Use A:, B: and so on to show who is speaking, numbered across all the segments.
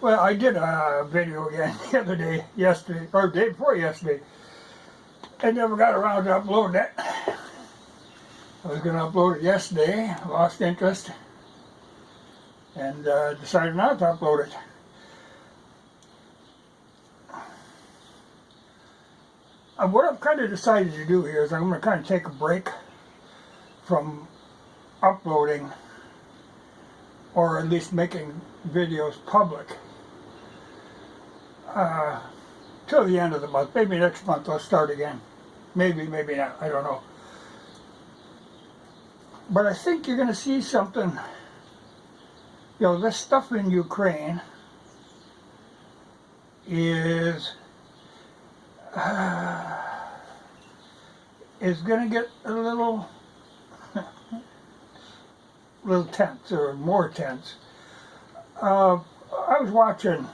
A: Well, I did a video again the other day, yesterday, or day before yesterday. I never got around to uploading it. I was going to upload it yesterday, lost interest, and decided not to upload it. What I've kind of decided to do here is I'm going to kind of take a break from uploading, or at least making videos public, till the end of the month. Maybe next month I'll start again. Maybe, maybe not. I don't know. But I think you're going to see something. You know, this stuff in Ukraine is going to get a little tense, or more tense. I was watching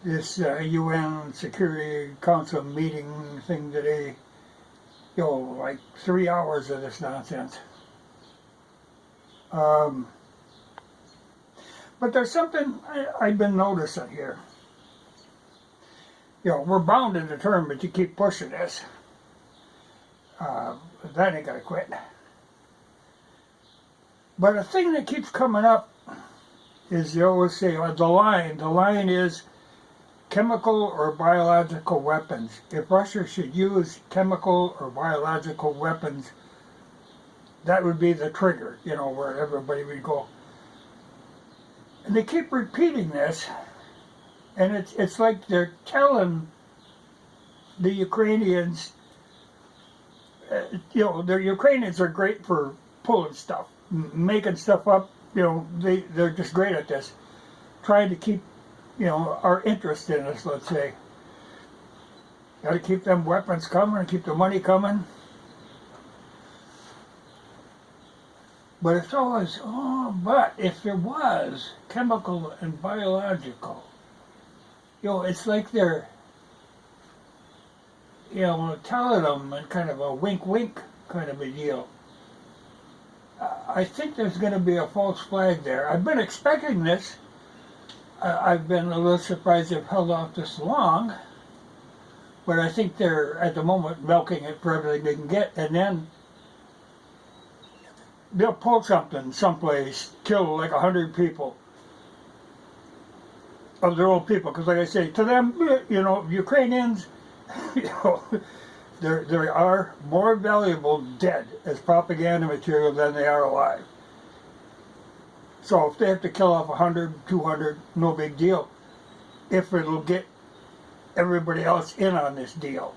A: this UN Security Council meeting thing today, you know, like 3 hours of this nonsense. But there's something I've been noticing here. You know, we're bound and determined to keep pushing this. That ain't gonna quit. But a thing that keeps coming up is, they always say, the line is chemical or biological weapons. If Russia should use chemical or biological weapons, that would be the trigger, you know, where everybody would go. And they keep repeating this, and it's like they're telling the Ukrainians, you know, the Ukrainians are great for pulling stuff, making stuff up, you know, they're just great at this, trying to keep, you know, our interest in us, let's say. Got to keep them weapons coming and keep the money coming. But it's always, but if there was chemical and biological, you know, it's like they're, you know, telling them in kind of a wink-wink kind of a deal. I think there's going to be a false flag there. I've been expecting this. I've been a little surprised they've held off this long, but I think they're, at the moment, milking it for everything they can get, and then they'll pull something someplace, kill like 100 people of their own people, because like I say, to them, you know, Ukrainians, you know, they are more valuable dead as propaganda material than they are alive. So if they have to kill off 100, 200, no big deal, if it'll get everybody else in on this deal.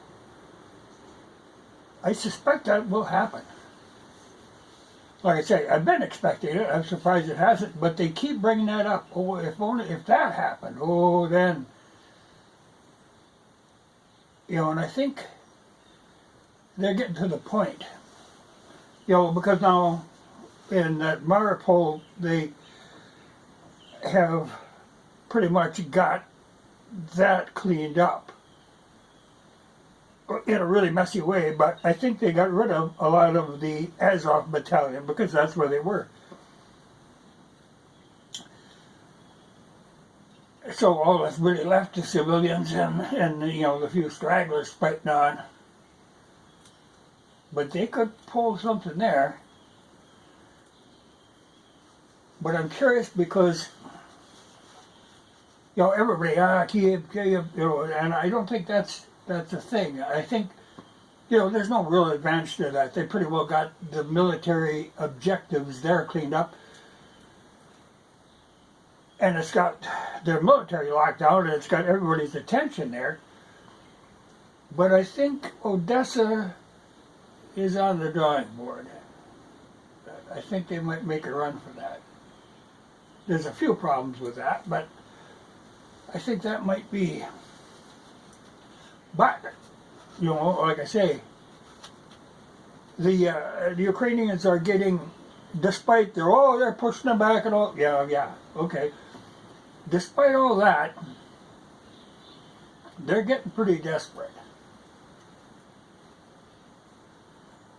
A: I suspect that will happen. Like I say, I've been expecting it. I'm surprised it hasn't, but they keep bringing that up. Oh, if that happened, oh, then, you know, and I think they're getting to the point, you know, because now in that Mariupol, they have pretty much got that cleaned up in a really messy way, but I think they got rid of a lot of the Azov battalion, because that's where they were. So all that's really left is civilians and you know, the few stragglers fighting on. But they could pull something there. But I'm curious because, you know, everybody, Kiev, you know, and I don't think that's a thing. I think, you know, there's no real advantage to that. They pretty well got the military objectives there cleaned up. And it's got their military locked down, and it's got everybody's attention there. But I think Odessa is on the drawing board. I think they might make a run for that. There's a few problems with that, but I think that might be. But, you know, like I say, the Ukrainians are getting, despite they're pushing them back and all, yeah, okay. Despite all that, they're getting pretty desperate.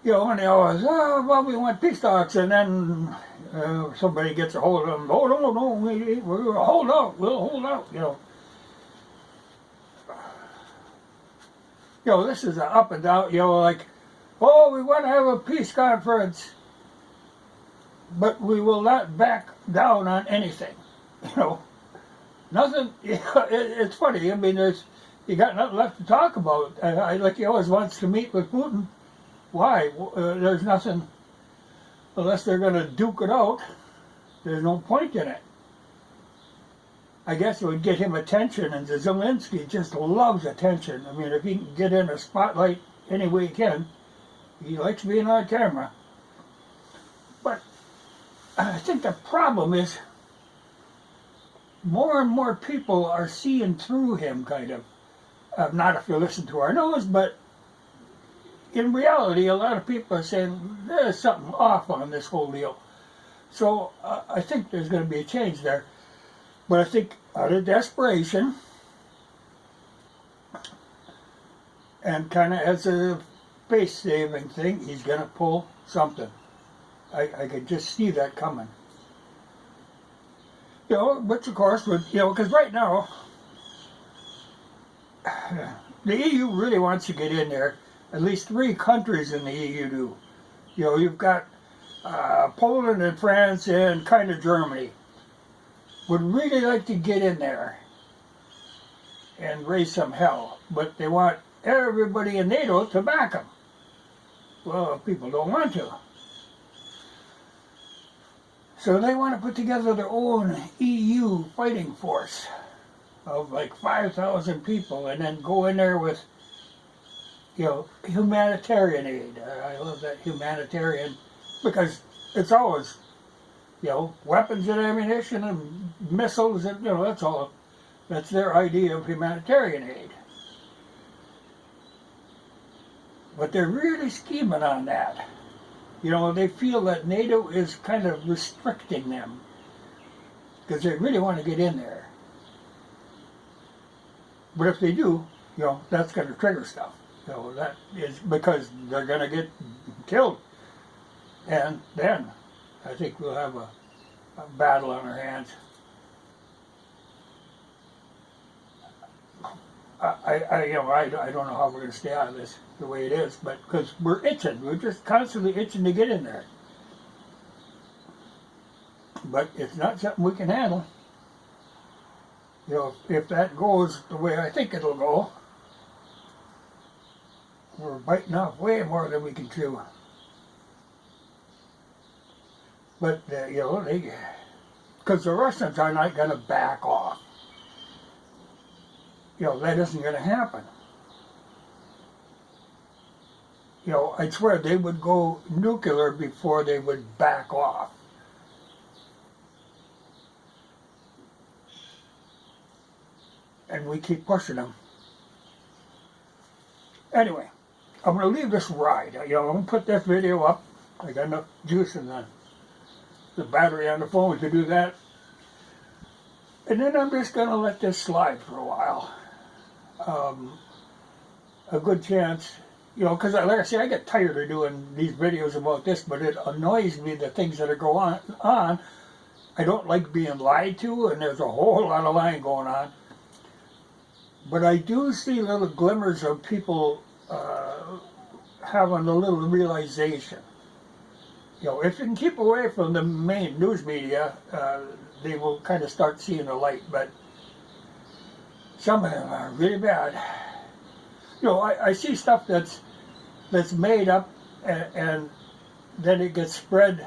A: You know, and they always, well, we want peace talks, and then, somebody gets a hold of them. Oh no, we'll hold out. We'll hold out. This is an up and down. Like, oh, we want to have a peace conference, but we will not back down on anything. Nothing. It's funny. I mean, you got nothing left to talk about. Like he always wants to meet with Putin. Why? There's nothing. Unless they're going to duke it out, there's no point in it. I guess it would get him attention, and Zelensky just loves attention. I mean, if he can get in a spotlight any way he can, he likes being on camera. But I think the problem is more and more people are seeing through him, kind of. Not if you listen to our news, but in reality, a lot of people are saying there's something off on this whole deal. So I think there's going to be a change there. But I think out of desperation, and kind of as a face-saving thing, he's going to pull something. I could just see that coming. Which of course would, because right now, the EU really wants to get in there. At least 3 countries in the EU do. You've got Poland and France and kind of Germany. Would really like to get in there and raise some hell, but they want everybody in NATO to back them. Well, people don't want to. So they want to put together their own EU fighting force of like 5,000 people and then go in there with, humanitarian aid. I love that humanitarian, because it's always, weapons and ammunition and missiles, and that's their idea of humanitarian aid. But they're really scheming on that. They feel that NATO is kind of restricting them because they really want to get in there. But if they do, that's going to trigger stuff. That is because they're going to get killed. And then I think we'll have a battle on our hands. I don't know how we're going to stay out of this the way it is, but because we're itching. We're just constantly itching to get in there. But it's not something we can handle. If that goes the way I think it'll go, we're biting off way more than we can chew. But, because the Russians are not going to back off. That isn't going to happen. I'd swear they would go nuclear before they would back off. And we keep pushing them. Anyway, I'm going to leave this ride. I'm going to put this video up. I got enough juice in the battery on the phone to do that. And then I'm just going to let this slide for a while. A good chance, because like I say, I get tired of doing these videos about this, but it annoys me the things that are going on. I don't like being lied to, and there's a whole lot of lying going on. But I do see little glimmers of people having a little realization. If you can keep away from the main news media, they will kind of start seeing the light. But some of them are really bad. I see stuff that's made up, and then it gets spread.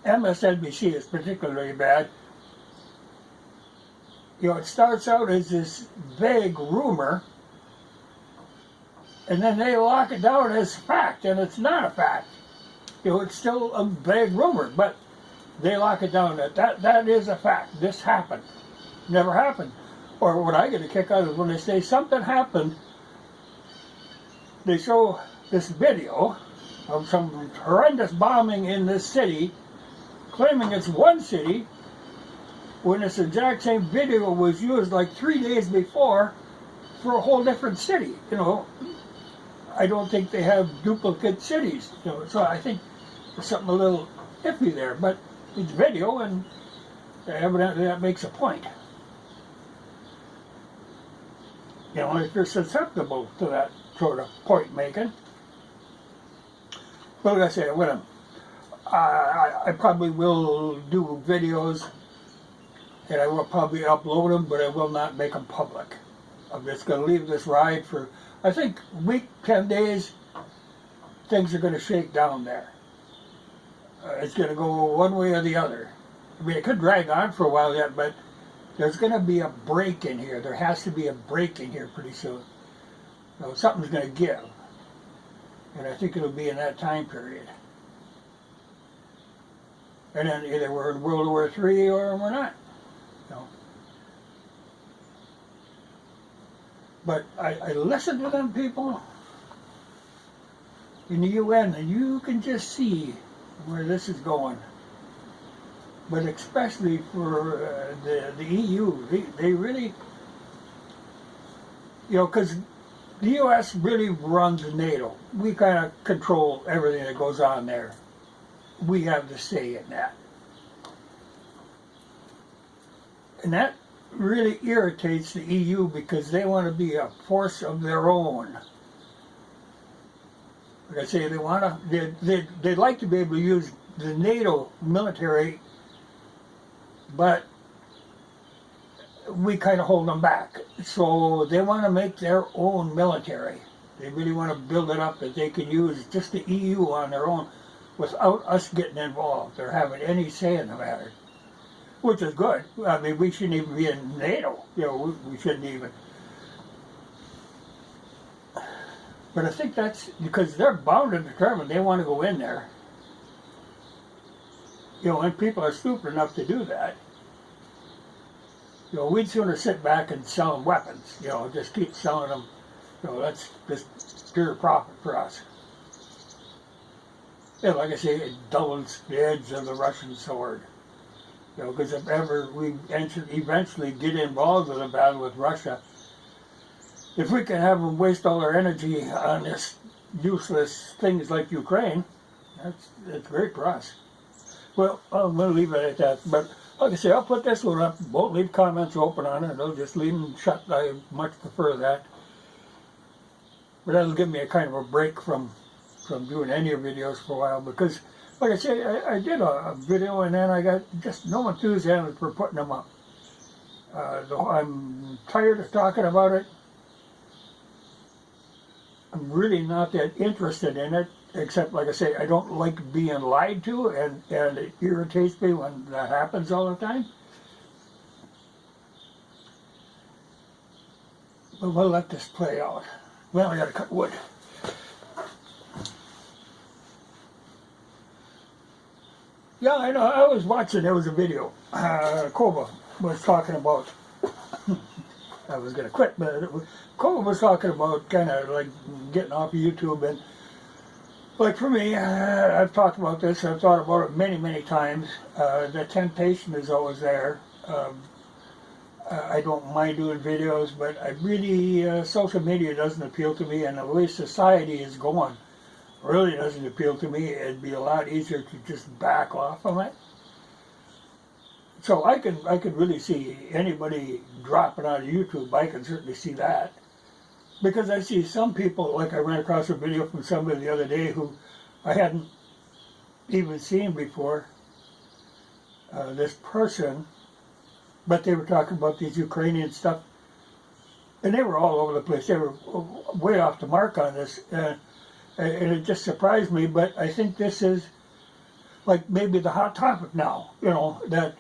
A: MSNBC is particularly bad. It starts out as this vague rumor, and then they lock it down as fact, and it's not a fact. It's still a vague rumor, but they lock it down that is a fact. This happened. Never happened. Or what I get a kick out is when they say something happened, they show this video of some horrendous bombing in this city, claiming it's one city, when this exact same video was used like 3 days before for a whole different city. I don't think they have duplicate cities. So I think there's something a little iffy there. But It's video, and evidently that makes a point. You know, if you're susceptible to that sort of point making. But like I say, I probably will do videos, and I will probably upload them, but I will not make them public. I'm just going to leave this ride for, I think, a week, 10 days, things are going to shake down there. It's going to go one way or the other. I mean, it could drag on for a while yet, but there's going to be a break in here. There has to be a break in here pretty soon. So something's going to give. And I think it'll be in that time period. And then either we're in World War III or we're not. You know. But I listen to them people in the UN, and you can just see where this is going. But especially for the EU, they really, you know, because the U.S. really runs NATO. We kind of control everything that goes on there. We have the say in that. And that really irritates the EU because they want to be a force of their own. Like I say, they want to. They'd like to be able to use the NATO military, but we kind of hold them back. So they want to make their own military. They really want to build it up that they can use just the EU on their own without us getting involved or having any say in the matter. Which is good. I mean, we shouldn't even be in NATO. You know, we shouldn't even. But I think that's because they're bound and determined they want to go in there. You know, and people are stupid enough to do that. You know, we'd sooner sit back and sell them weapons. You know, just keep selling them. You know, that's just pure profit for us. Yeah, like I say, it doubles the edge of the Russian sword. You know, because if ever we eventually get involved with a battle with Russia, if we can have them waste all our energy on this useless things like Ukraine, that's great for us. Well, I'm going to leave it at that. But like I say, I'll put this one up. Won't leave comments open on it. I'll just leave them shut. I much prefer that. But that'll give me a kind of a break from doing any videos for a while because, like I say, I did a video and then I got just no enthusiasm for putting them up. I'm tired of talking about it. I'm really not that interested in it, except, like I say, I don't like being lied to, and it irritates me when that happens all the time. But we'll let this play out. Well, I gotta cut wood. Yeah, I know. I was watching. There was a video. Kova was talking about. I was gonna quit, but Kova was talking about kind of like getting off of YouTube, and like for me, I've talked about this. I've thought about it many, many times. The temptation is always there. I don't mind doing videos, but I really social media doesn't appeal to me, and the way society is going really doesn't appeal to me. It'd be a lot easier to just back off from it. So I could really see anybody dropping out of YouTube. I can certainly see that. Because I see some people, like I ran across a video from somebody the other day who I hadn't even seen before. This person, but they were talking about these Ukrainian stuff, and they were all over the place. They were way off the mark on this, and it just surprised me. But I think this is like maybe the hot topic now. You know that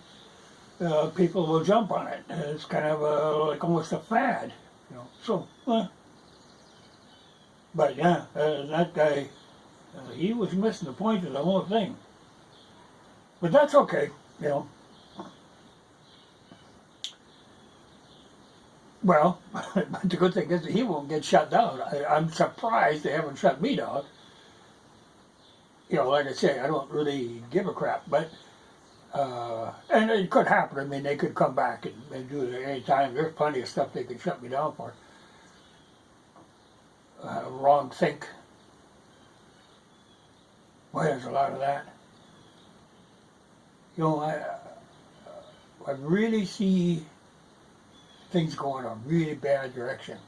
A: people will jump on it. It's kind of like almost a fad. You know, so. But yeah, that guy, he was missing the point of the whole thing. But that's okay, you know. Well, the good thing is he won't get shut down. I'm surprised they haven't shut me down. You know, like I say, I don't really give a crap. But, and it could happen. I mean, they could come back and do it at any time. There's plenty of stuff they could shut me down for. Wrong think. Well, there's a lot of that. You know, I really see things going a really bad direction.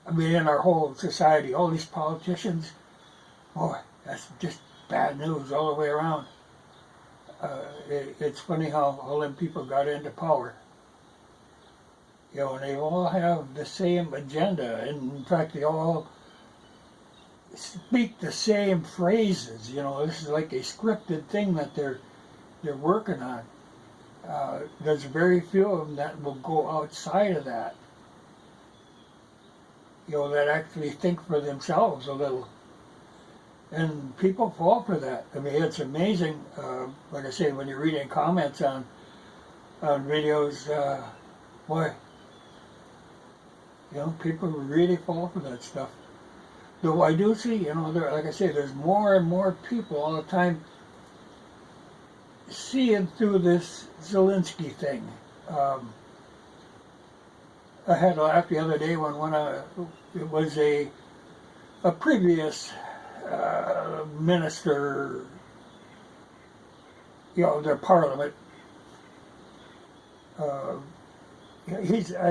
A: I mean, in our whole society, all these politicians, boy, that's just bad news all the way around. It's funny how all them people got into power. You know, and they all have the same agenda, and in fact, they all speak the same phrases. You know, this is like a scripted thing that they're working on. There's very few of them that will go outside of that. You know, that actually think for themselves a little. And people fall for that. I mean, it's amazing. Like I say, when you're reading comments on videos, boy, you know, people really fall for that stuff. Though I do see, you know, like I say, there's more and more people all the time seeing through this Zelensky thing. I had a laugh the other day when it was a previous minister, you know, their parliament. I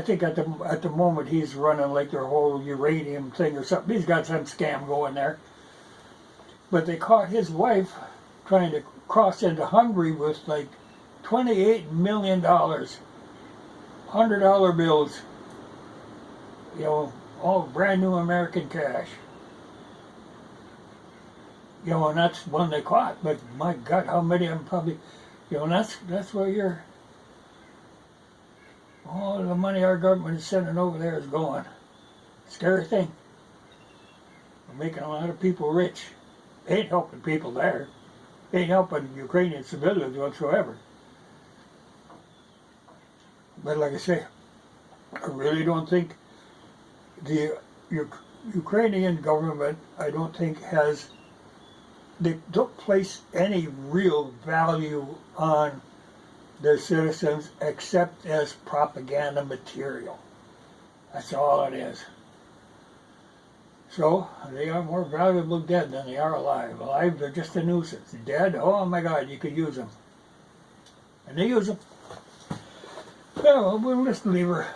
A: think at the moment he's running like their whole uranium thing or something. He's got some scam going there. But they caught his wife trying to cross into Hungary with like $28 million, $100 bills, you know, all brand new American cash. You know, and that's one they caught. But my God, how many of them probably, you know, and that's where all the money our government is sending over there is going. Scary thing. We're making a lot of people rich. Ain't helping people there. Ain't helping Ukrainian civilians whatsoever. But like I say, I really don't think the Ukrainian government, I don't think they don't place any real value on their citizens except as propaganda material. That's all it is. So, they are more valuable dead than they are alive. Alive, they're just a nuisance. Dead, oh my God, you could use them. And they use them. Well, we'll just leave her.